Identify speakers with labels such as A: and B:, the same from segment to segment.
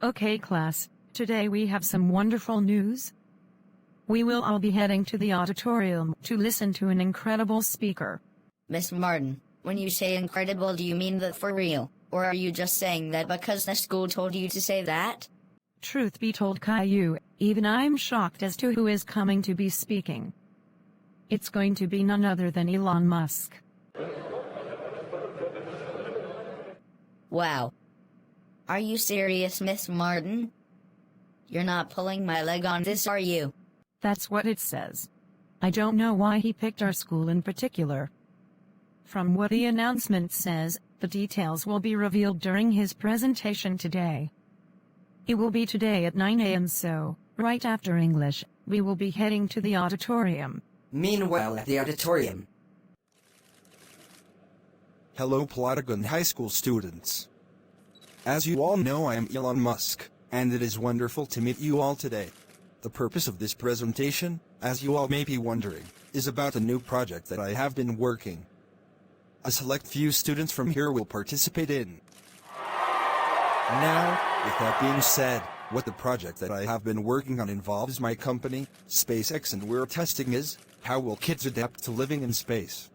A: Okay, class, today we have some wonderful news. We will all be heading to the auditorium to listen to an incredible speaker.
B: Miss Martin, when you say incredible, do you mean that for real? Or are you just saying that because the school told you to say that?
A: Truth be told, Caillou, even I'm shocked as to who is coming to be speaking. It's going to be none other than Elon Musk.
B: Wow. Are you serious, Miss Martin? You're not pulling my leg on this, are you?
A: That's what it says. I don't know why he picked our school in particular. From what the announcement says, the details will be revealed during his presentation today. It will be today at 9 a.m. so, right after English, we will be heading to the auditorium.
C: Meanwhile at the auditorium.
D: Hello Plotagon High School students. As you all know, I am Elon Musk, and it is wonderful to meet you all today. The purpose of this presentation, as you all may be wondering, is about a new project that I have been working. A select few students from here will participate in. Now, with that being said, what the project that I have been working on involves my company, SpaceX, and we're testing is, how will kids adapt to living in space?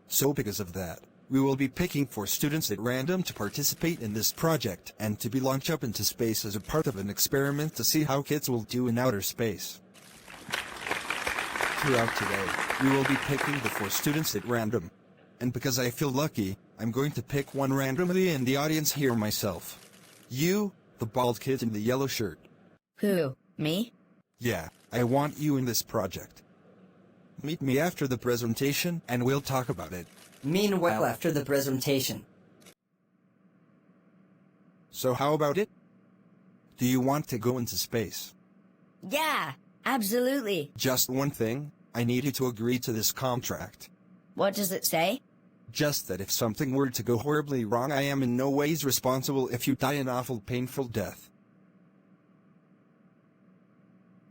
D: So because of that, we will be picking 4 students at random to participate in this project and to be launched up into space as a part of an experiment to see how kids will do in outer space. Throughout today, we will be picking the 4 students at random. And because I feel lucky, I'm going to pick one randomly in the audience here myself. You, the bald kid in the yellow shirt.
B: Who, me?
D: Yeah, I want you in this project. Meet me after the presentation and we'll talk about it.
C: Meanwhile after the presentation.
D: So how about it? Do you want to go into space?
B: Yeah, absolutely.
D: Just one thing, I need you to agree to this contract.
B: What does it say?
D: Just that if something were to go horribly wrong, I am in no ways responsible if you die an awful painful death.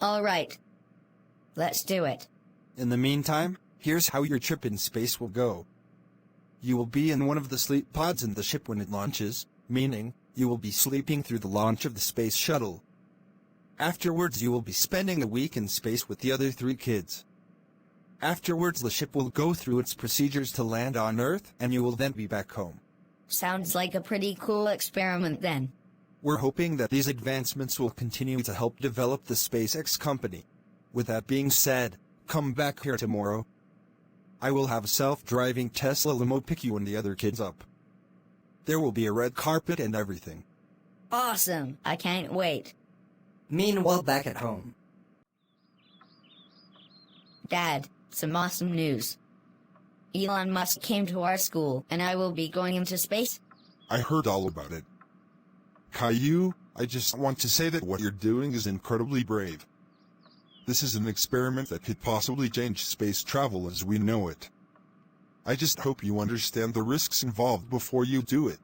B: All right. Let's do it.
D: In the meantime, here's how your trip in space will go. You will be in one of the sleep pods in the ship when it launches, meaning, you will be sleeping through the launch of the space shuttle. Afterwards you will be spending a week in space with the other 3 kids. Afterwards the ship will go through its procedures to land on Earth, and you will then be back home.
B: Sounds like a pretty cool experiment then.
D: We're hoping that these advancements will continue to help develop the SpaceX company. With that being said, come back here tomorrow. I will have a self-driving Tesla limo pick you and the other kids up. There will be a red carpet and everything.
B: Awesome! I can't wait.
C: Meanwhile back at home.
B: Dad, some awesome news. Elon Musk came to our school and I will be going into space.
E: I heard all about it. Caillou, I just want to say that what you're doing is incredibly brave. This is an experiment that could possibly change space travel as we know it. I just hope you understand the risks involved before you do it.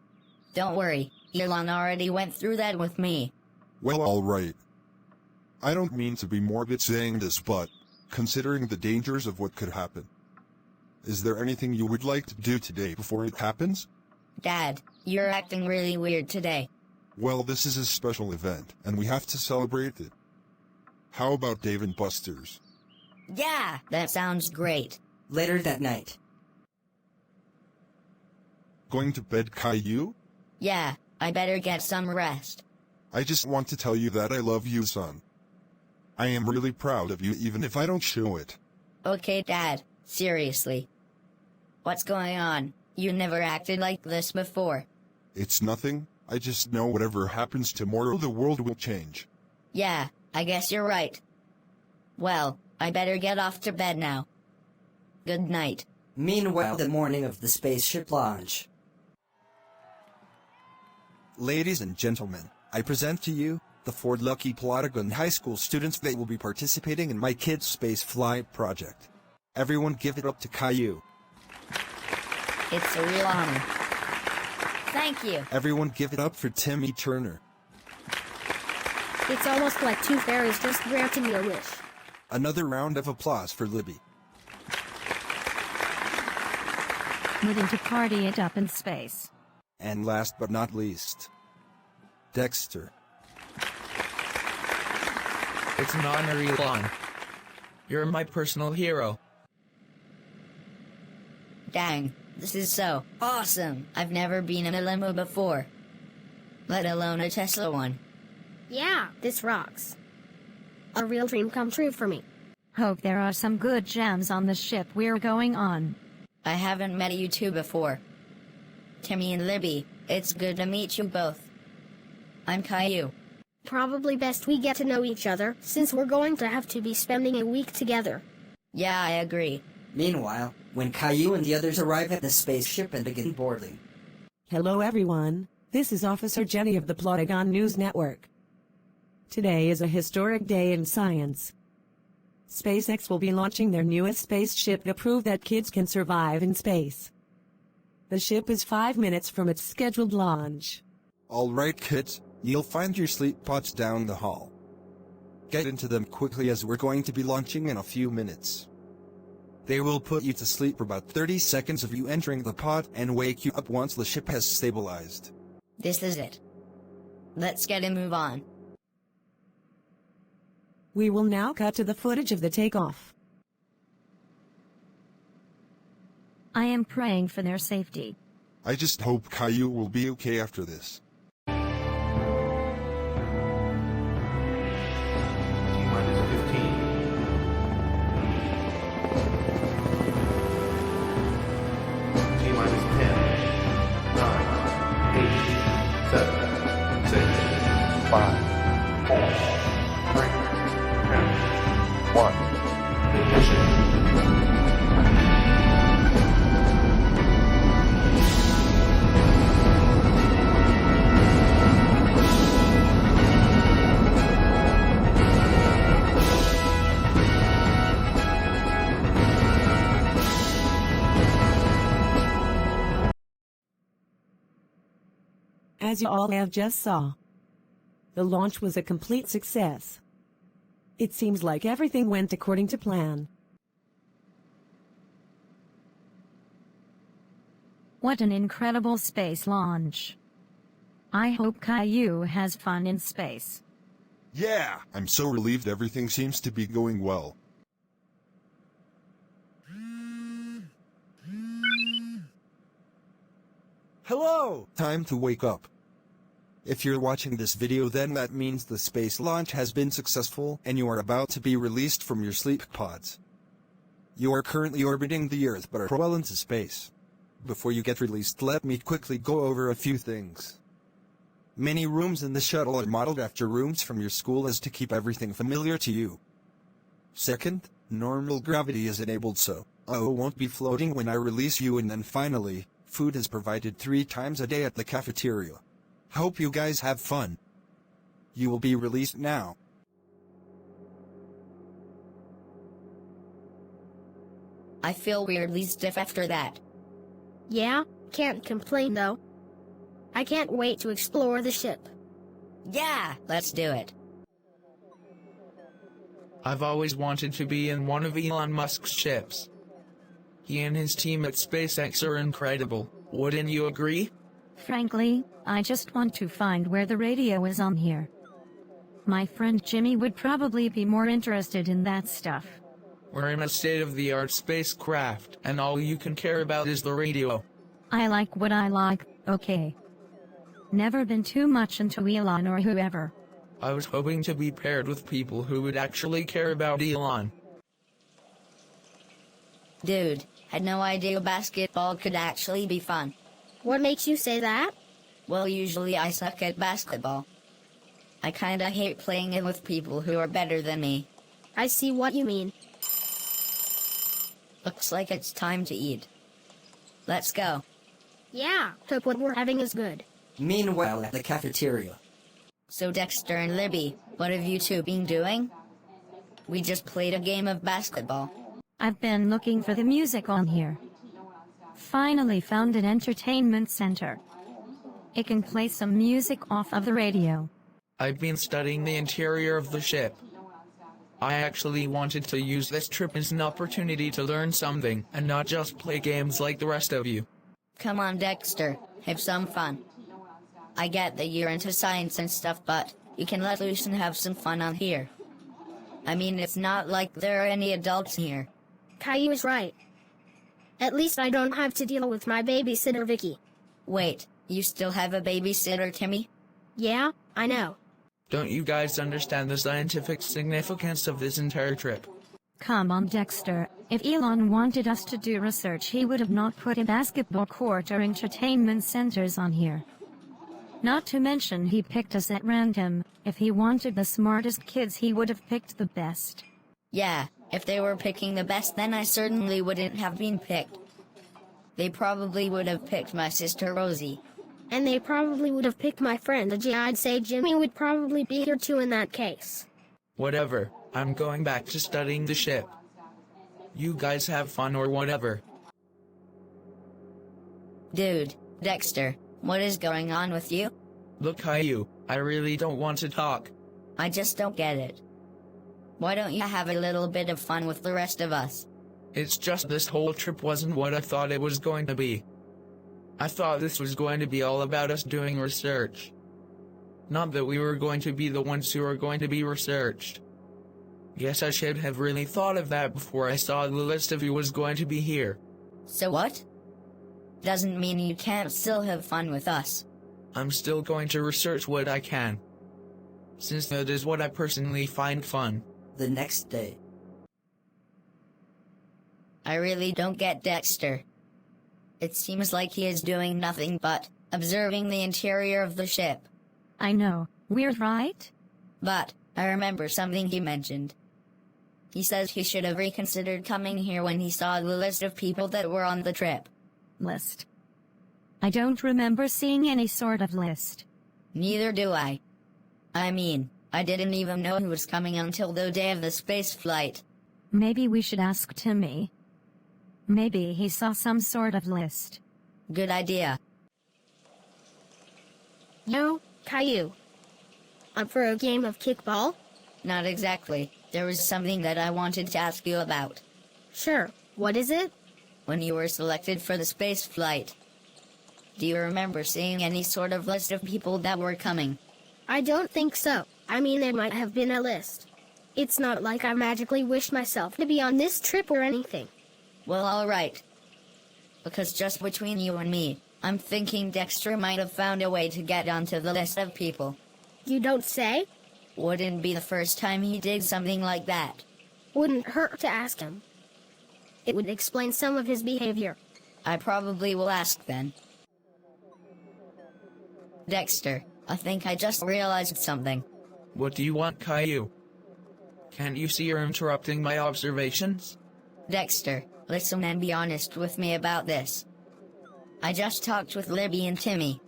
B: Don't worry, Elon already went through that with me.
E: Well, alright. I don't mean to be morbid saying this, but, considering the dangers of what could happen, is there anything you would like to do today before it happens?
B: Dad, you're acting really weird today.
E: Well, this is a special event, and we have to celebrate it. How about Dave and Buster's?
B: Yeah, that sounds great.
C: Later that night.
E: Going to bed, Caillou?
B: Yeah, I better get some rest.
E: I just want to tell you that I love you, son. I am really proud of you even if I don't show it.
B: Okay, Dad, seriously. What's going on? You never acted like this before.
E: It's nothing, I just know whatever happens tomorrow the world will change.
B: Yeah, I guess you're right. Well, I better get off to bed now. Good night.
C: Meanwhile the morning of the spaceship launch.
D: Ladies and gentlemen, I present to you, the 4 lucky Plotagon High School students that will be participating in my kids' space flight project. Everyone give it up to Caillou.
B: It's a real honor. Thank you.
D: Everyone give it up for Timmy Turner.
F: It's almost like 2 fairies just granted me a wish.
D: Another round of applause for Libby.
A: Needing to party it up in space.
D: And last but not least, Dexter.
G: It's an honor, Elon. You're my personal hero.
B: Dang, this is so awesome. I've never been in a limo before, let alone a Tesla one.
F: Yeah, this rocks. A real dream come true for me.
A: Hope there are some good jams on the ship we're going on.
B: I haven't met you two before. Timmy and Libby, it's good to meet you both. I'm Caillou.
F: Probably best we get to know each other, since we're going to have to be spending a week together.
B: Yeah, I agree.
C: Meanwhile, when Caillou and the others arrive at the spaceship and begin boarding.
H: Hello everyone, this is Officer Jenny of the Plotagon News Network. Today is a historic day in science. SpaceX will be launching their newest spaceship to prove that kids can survive in space. The ship is 5 minutes from its scheduled launch.
D: All right, kids, you'll find your sleep pods down the hall. Get into them quickly as we're going to be launching in a few minutes. They will put you to sleep for about 30 seconds of you entering the pod and wake you up once the ship has stabilized.
B: This is it. Let's get a move on.
H: We will now cut to the footage of the takeoff.
A: I am praying for their safety.
E: I just hope Caillou will be okay after this.
H: As you all have just saw, the launch was a complete success. It seems like everything went according to plan.
A: What an incredible space launch. I hope Caillou has fun in space.
E: Yeah! I'm so relieved everything seems to be going well.
D: Hello! Time to wake up. If you're watching this video, then that means the space launch has been successful and you are about to be released from your sleep pods. You are currently orbiting the Earth but are well into space. Before you get released, let me quickly go over a few things. Many rooms in the shuttle are modeled after rooms from your school as to keep everything familiar to you. Second, normal gravity is enabled so O won't be floating when I release you, and then finally, food is provided 3 times a day at the cafeteria. Hope you guys have fun. You will be released now.
B: I feel weirdly stiff after that.
F: Yeah, can't complain though. I can't wait to explore the ship.
B: Yeah, let's do it.
G: I've always wanted to be in one of Elon Musk's ships. He and his team at SpaceX are incredible, wouldn't you agree?
A: Frankly, I just want to find where the radio is on here. My friend Jimmy would probably be more interested in that stuff.
G: We're in a state-of-the-art spacecraft, and all you can care about is the radio.
A: I like what I like, okay. Never been too much into Elon or whoever.
G: I was hoping to be paired with people who would actually care about Elon.
B: Dude, had no idea basketball could actually be fun.
F: What makes you say that?
B: Well, usually I suck at basketball. I kinda hate playing it with people who are better than me.
F: I see what you mean.
B: Looks like it's time to eat. Let's go.
F: Yeah, hope what we're having is good.
C: Meanwhile, at the cafeteria.
B: So Dexter and Libby, what have you two been doing? We just played a game of basketball.
A: I've been looking for the music on here. Finally found an entertainment center. It can play some music off of the radio.
G: I've been studying the interior of the ship. I actually wanted to use this trip as an opportunity to learn something, and not just play games like the rest of you.
B: Come on, Dexter, have some fun. I get that you're into science and stuff, but you can let loose and have some fun on here. I mean, it's not like there are any adults here.
F: Caillou is right. At least I don't have to deal with my babysitter Vicky.
B: Wait, you still have a babysitter, Timmy?
F: Yeah, I know.
G: Don't you guys understand the scientific significance of this entire trip?
A: Come on, Dexter. If Elon wanted us to do research, he would have not put a basketball court or entertainment centers on here. Not to mention he picked us at random. If he wanted the smartest kids, he would have picked the best.
B: Yeah, if they were picking the best, then I certainly wouldn't have been picked. They probably would have picked my sister Rosie.
F: And they probably would have picked my friend Ajay. I'd say Jimmy would probably be here too in that case.
G: Whatever, I'm going back to studying the ship. You guys have fun or whatever.
B: Dude, Dexter, what is going on with you?
G: Look, Caillou, I really don't want to talk.
B: I just don't get it. Why don't you have a little bit of fun with the rest of us?
G: It's just this whole trip wasn't what I thought it was going to be. I thought this was going to be all about us doing research. Not that we were going to be the ones who were going to be researched. Guess I should have really thought of that before I saw the list of who was going to be here.
B: So what? Doesn't mean you can't still have fun with us.
G: I'm still going to research what I can, since that is what I personally find fun.
C: The next day.
B: I really don't get Dexter. It seems like he is doing nothing but observing the interior of the ship.
A: I know, weird, right?
B: But I remember something he mentioned. He says he should have reconsidered coming here when he saw the list of people that were on the trip.
A: List. I don't remember seeing any sort of list.
B: Neither do I. I mean, I didn't even know who was coming until the day of the space flight.
A: Maybe we should ask Timmy. Maybe he saw some sort of list.
B: Good idea.
F: Yo, Caillou. Up for a game of kickball?
B: Not exactly. There was something that I wanted to ask you about.
F: Sure. What is it?
B: When you were selected for the space flight, do you remember seeing any sort of list of people that were coming?
F: I don't think so. I mean, there might have been a list. It's not like I magically wished myself to be on this trip or anything.
B: Well, alright. Because just between you and me, I'm thinking Dexter might have found a way to get onto the list of people.
F: You don't say?
B: Wouldn't be the first time he did something like that.
F: Wouldn't hurt to ask him. It would explain some of his behavior.
B: I probably will ask then. Dexter, I think I just realized something.
G: What do you want, Caillou? Can't you see you're interrupting my observations?
B: Dexter, listen and be honest with me about this. I just talked with Libby and Timmy.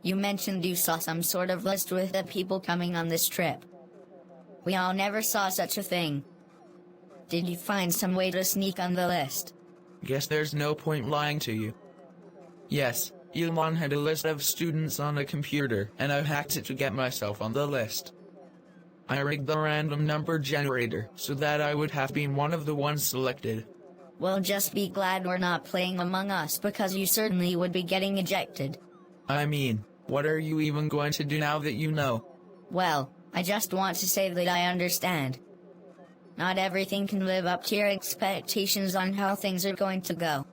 B: You mentioned you saw some sort of list with the people coming on this trip. We all never saw such a thing. Did you find some way to sneak on the list?
G: Guess there's no point lying to you. Yes, Elon had a list of students on a computer, and I hacked it to get myself on the list. I rigged the random number generator so that I would have been one of the ones selected.
B: Well, just be glad we're not playing Among Us, because you certainly would be getting ejected.
G: I mean, what are you even going to do now that you know?
B: Well, I just want to say that I understand. Not everything can live up to your expectations on how things are going to go.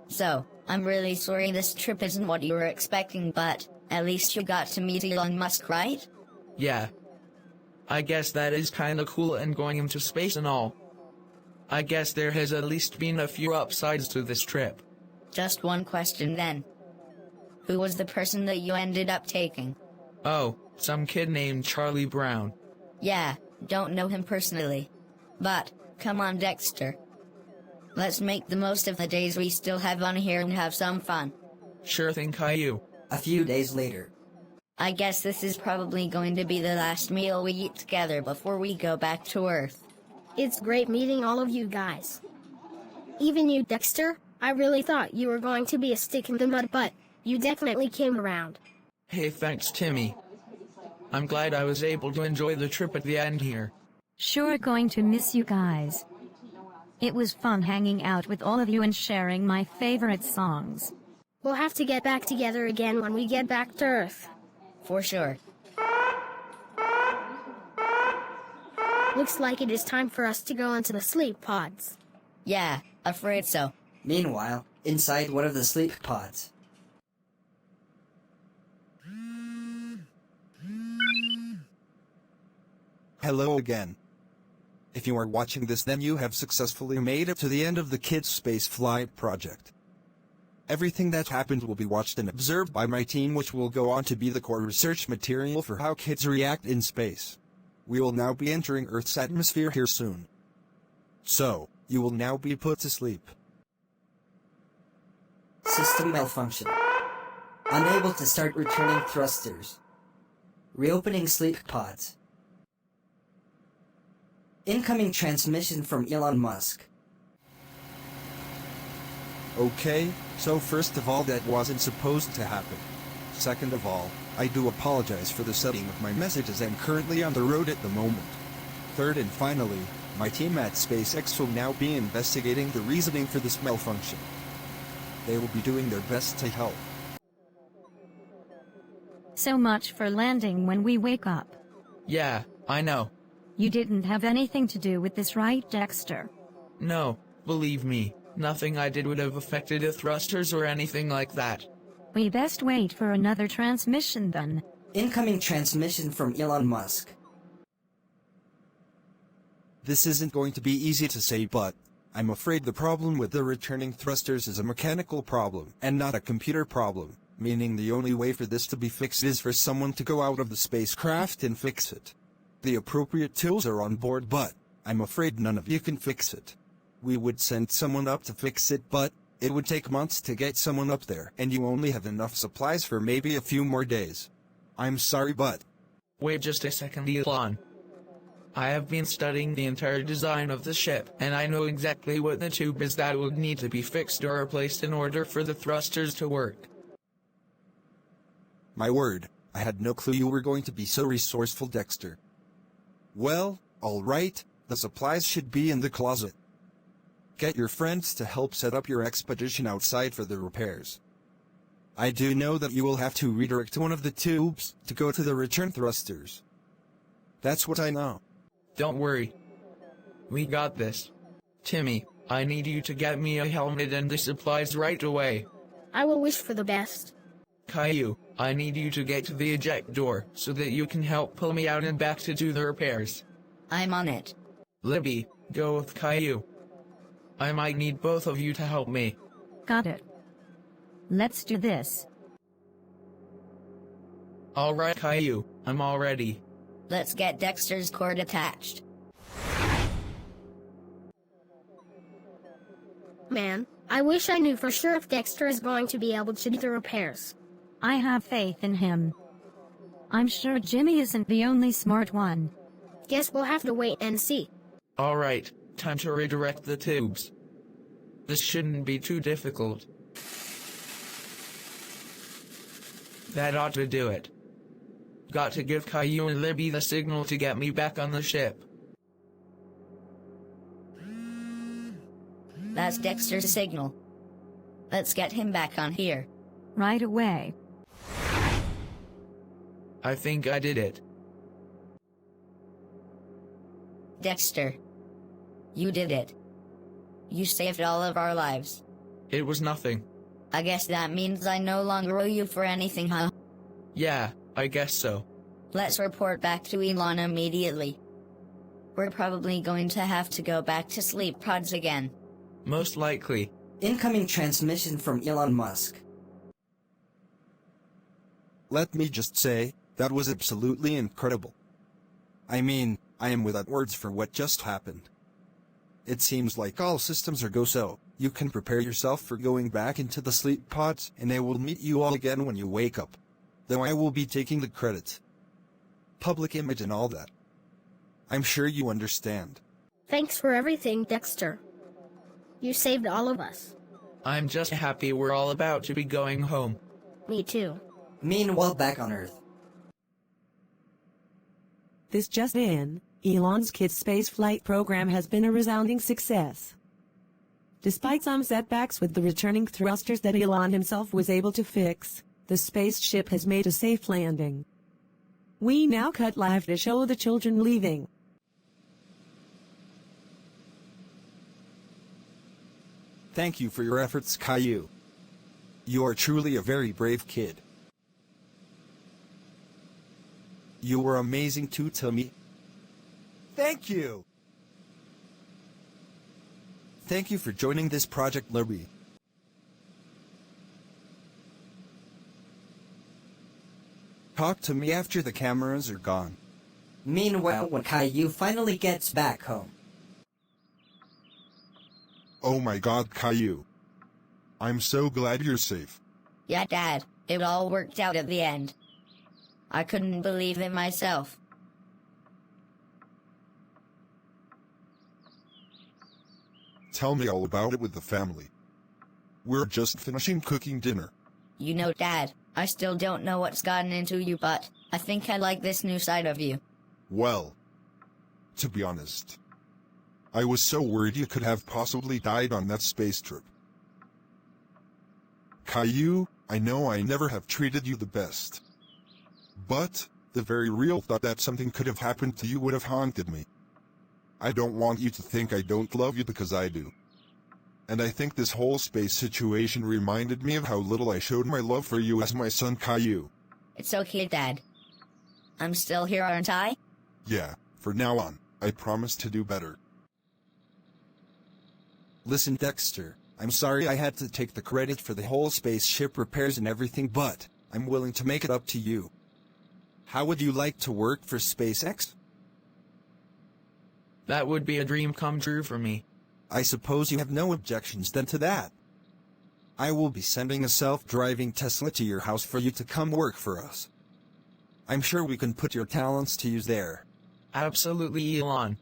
B: So, I'm really sorry this trip isn't what you were expecting, but at least you got to meet Elon Musk, right?
G: Yeah. I guess that is kinda cool, and going into space and all. I guess there has at least been a few upsides to this trip.
B: Just one question then. Who was the person that you ended up taking?
G: Oh, some kid named Charlie Brown.
B: Yeah, don't know him personally. But, come on, Dexter. Let's make the most of the days we still have on here and have some fun.
G: Sure thing, Caillou.
C: A few days later.
B: I guess this is probably going to be the last meal we eat together before we go back to Earth.
F: It's great meeting all of you guys. Even you, Dexter. I really thought you were going to be a stick in the mud, but you definitely came around.
G: Hey, thanks, Timmy. I'm glad I was able to enjoy the trip at the end here.
A: Sure going to miss you guys. It was fun hanging out with all of you and sharing my favorite songs.
F: We'll have to get back together again when we get back to Earth.
B: For sure.
F: Looks like it is time for us to go into the sleep pods.
B: Yeah, afraid so.
C: Meanwhile, inside one of the sleep pods.
D: Hello again. If you are watching this, then you have successfully made it to the end of the kids' space flight project. Everything that happened will be watched and observed by my team, which will go on to be the core research material for how kids react in space. We will now be entering Earth's atmosphere here soon. So, you will now be put to sleep.
C: System malfunction. Unable to start returning thrusters. Reopening sleep pods. Incoming transmission from Elon Musk.
D: Okay, so first of all, that wasn't supposed to happen. Second of all, I do apologize for the setting of my message, as I'm currently on the road at the moment. Third and finally, my team at SpaceX will now be investigating the reasoning for this malfunction. They will be doing their best to help.
A: So much for landing when we wake up.
G: Yeah, I know.
A: You didn't have anything to do with this, right, Dexter?
G: No, believe me, nothing I did would have affected the thrusters or anything like that.
A: We best wait for another transmission then.
C: Incoming transmission from Elon Musk.
D: This isn't going to be easy to say, but I'm afraid the problem with the returning thrusters is a mechanical problem and not a computer problem, meaning the only way for this to be fixed is for someone to go out of the spacecraft and fix it. The appropriate tools are on board, but I'm afraid none of you can fix it. We would send someone up to fix it, but it would take months to get someone up there, and you only have enough supplies for maybe a few more days. I'm sorry, but...
G: Wait just a second, Elon. I have been studying the entire design of the ship, and I know exactly what the tube is that would need to be fixed or replaced in order for the thrusters to work.
D: My word, I had no clue you were going to be so resourceful, Dexter. Well, alright, the supplies should be in the closet. Get your friends to help set up your expedition outside for the repairs. I do know that you will have to redirect one of the tubes to go to the return thrusters. That's what I know.
G: Don't worry. We got this. Timmy, I need you to get me a helmet and the supplies right away.
F: I will wish for the best.
G: Caillou, I need you to get to the eject door so that you can help pull me out and back to do the repairs.
B: I'm on it.
G: Libby, go with Caillou. I might need both of you to help me.
A: Got it. Let's do this.
G: Alright, Caillou, I'm all ready.
B: Let's get Dexter's cord attached.
F: Man, I wish I knew for sure if Dexter is going to be able to do the repairs.
A: I have faith in him. I'm sure Jimmy isn't the only smart one.
F: Guess we'll have to wait and see.
G: Alright, time to redirect the tubes. This shouldn't be too difficult. That ought to do it. Got to give Caillou and Libby the signal to get me back on the ship.
B: That's Dexter's signal. Let's get him back on here.
A: Right away.
G: I think I did it.
B: Dexter. You did it. You saved all of our lives.
G: It was nothing.
B: I guess that means I no longer owe you for anything, huh?
G: Yeah, I guess so.
B: Let's report back to Elon immediately. We're probably going to have to go back to sleep pods again.
G: Most likely.
C: Incoming transmission from Elon Musk.
D: Let me just say, that was absolutely incredible. I mean, I am without words for what just happened. It seems like all systems are go, so you can prepare yourself for going back into the sleep pods, and I will meet you all again when you wake up. Though I will be taking the credit. Public image and all that. I'm sure you understand.
F: Thanks for everything, Dexter. You saved all of us.
G: I'm just happy we're all about to be going home.
F: Me too.
C: Meanwhile, back on Earth.
H: This just in, Elon's kids' space flight program has been a resounding success. Despite some setbacks with the returning thrusters that Elon himself was able to fix, the spaceship has made a safe landing. We now cut live to show the children leaving.
D: Thank you for your efforts, Caillou. You are truly a very brave kid. You were amazing too, Timmy. Thank you! Thank you for joining this project, Libby. Talk to me after the cameras are gone.
C: Meanwhile, when Caillou finally gets back home.
E: Oh my god, Caillou. I'm so glad you're safe.
B: Yeah, Dad, it all worked out at the end. I couldn't believe it myself.
E: Tell me all about it with the family. We're just finishing cooking dinner.
B: You know, Dad, I still don't know what's gotten into you, but I think I like this new side of you.
E: Well, to be honest, I was so worried you could have possibly died on that space trip. Caillou, I know I never have treated you the best. But, the very real thought that something could have happened to you would have haunted me. I don't want you to think I don't love you because I do. And I think this whole space situation reminded me of how little I showed my love for you as my son Caillou.
B: It's okay, Dad. I'm still here, aren't I?
E: Yeah, for now on, I promise to do better.
D: Listen, Dexter, I'm sorry I had to take the credit for the whole spaceship repairs and everything, but I'm willing to make it up to you. How would you like to work for SpaceX?
G: That would be a dream come true for me.
D: I suppose you have no objections then to that. I will be sending a self-driving Tesla to your house for you to come work for us. I'm sure we can put your talents to use there.
G: Absolutely, Elon.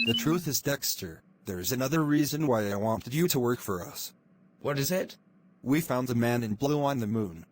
D: The truth is, Dexter, there is another reason why I wanted you to work for us.
G: What is it?
D: We found the man in blue on the moon.